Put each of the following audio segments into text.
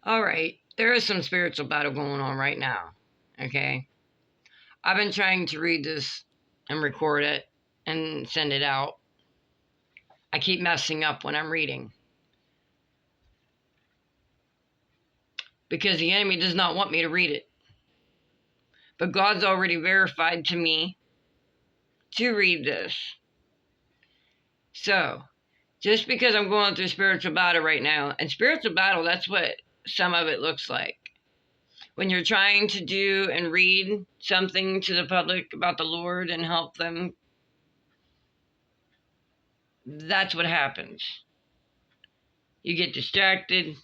All right, there is some spiritual battle going on right now. Okay. I've been trying to read this and record it and send it out. I keep messing up when I'm reading because the enemy does not want me to read it. But God's already verified to me to read this. So, just because I'm going through spiritual battle right now, and spiritual battle, that's what some of it looks like. When you're trying to do and read something to the public about the Lord and help them, that's what happens. You get distracted,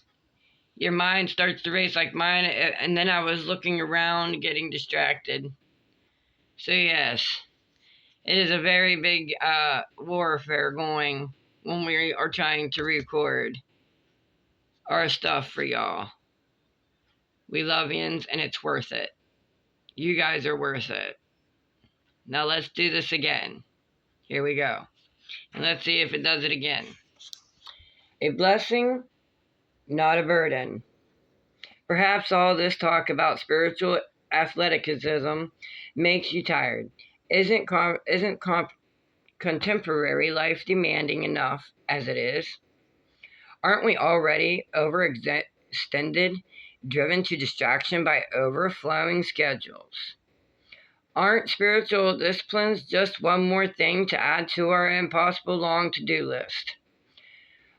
your mind starts to race like mine, and then I was looking around, getting distracted. So, yes, it is a very big warfare going when we are trying to record our stuff for y'all. We love yins, and it's worth it. You guys are worth it. Now let's do this again. Here we go. And let's see if it does it again. A blessing, not a burden. Perhaps all this talk about spiritual athleticism makes you tired. Isn't contemporary life demanding enough as it is? Aren't we already overextended, driven to distraction by overflowing schedules? Aren't spiritual disciplines just one more thing to add to our impossible long to-do list?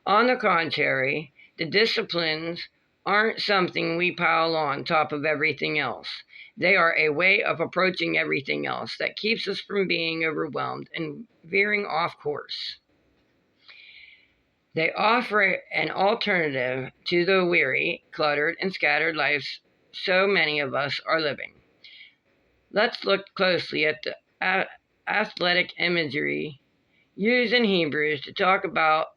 On the contrary, the disciplines aren't something we pile on top of everything else. They are a way of approaching everything else that keeps us from being overwhelmed and veering off course. They offer an alternative to the weary, cluttered, and scattered lives so many of us are living. Let's look closely at the athletic imagery used in Hebrews to talk about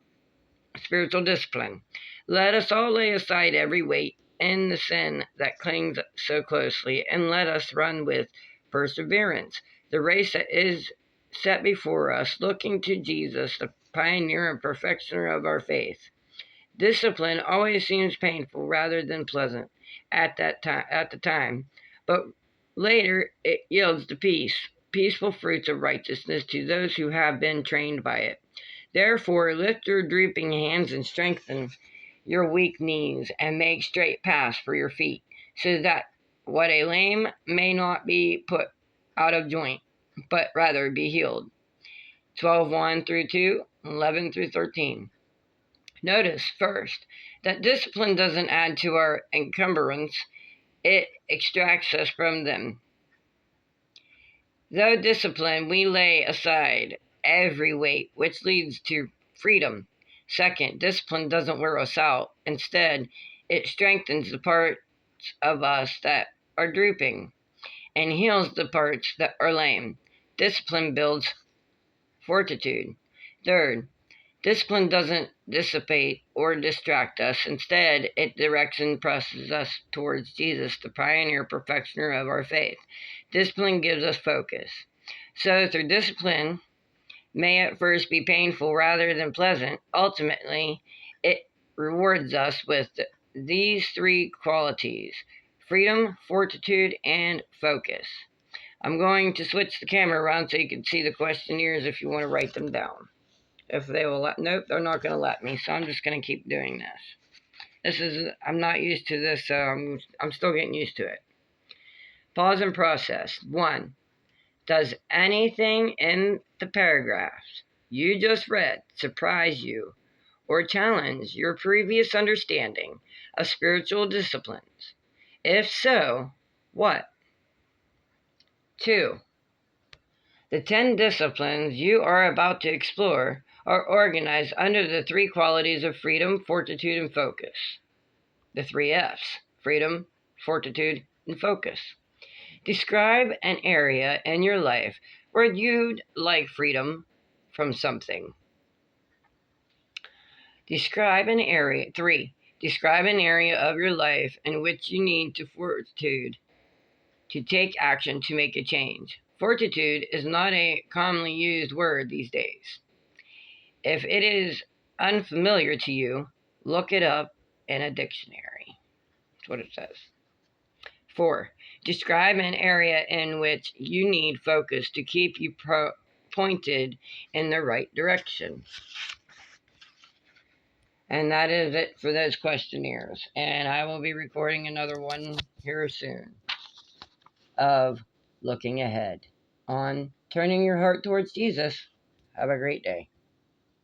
spiritual discipline. Let us all lay aside every weight and the sin that clings so closely, and let us run with perseverance the race that is set before us, looking to Jesus, the pioneer and perfectioner of our faith. Discipline always seems painful rather than pleasant at the time, but later it yields to peaceful fruits of righteousness to those who have been trained by it. Therefore, lift your drooping hands and strengthen your weak knees, and make straight paths for your feet, so that what a lame may not be put out of joint, but rather be healed. 12:1 through 2, 11 through 13. Notice first that discipline doesn't add to our encumbrance, it extracts us from them. Though discipline, we lay aside every weight, which leads to freedom. Second, discipline doesn't wear us out. Instead, it strengthens the parts of us that are drooping and heals the parts that are lame. Discipline builds fortitude. Third, discipline doesn't dissipate or distract us. Instead, it directs and presses us towards Jesus, the pioneer perfectioner of our faith. Discipline gives us focus. So, through discipline, may at first be painful rather than pleasant, ultimately, it rewards us with these three qualities: freedom, fortitude, and focus. I'm going to switch the camera around so you can see the questionnaires if you want to write them down. If they will nope, they're not going to let me, so I'm just going to keep doing I'm not used to this, so I'm still getting used to it. Pause and process. 1. Does anything in the paragraphs you just read surprise you or challenge your previous understanding of spiritual disciplines? If so, what? 2. The 10 disciplines you are about to explore are organized under the three qualities of freedom, fortitude, and focus. The three F's: freedom, fortitude, and focus. Describe an area in your life where you'd like freedom from something. Describe an area. 3. Describe an area of your life in which you need fortitude to take action to make a change. Fortitude is not a commonly used word these days. If it is unfamiliar to you, look it up in a dictionary. That's what it says. 4. Describe an area in which you need focus to keep you pointed in the right direction. And that is it for those questionnaires. And I will be recording another one here soon of looking ahead on turning your heart towards Jesus. Have a great day.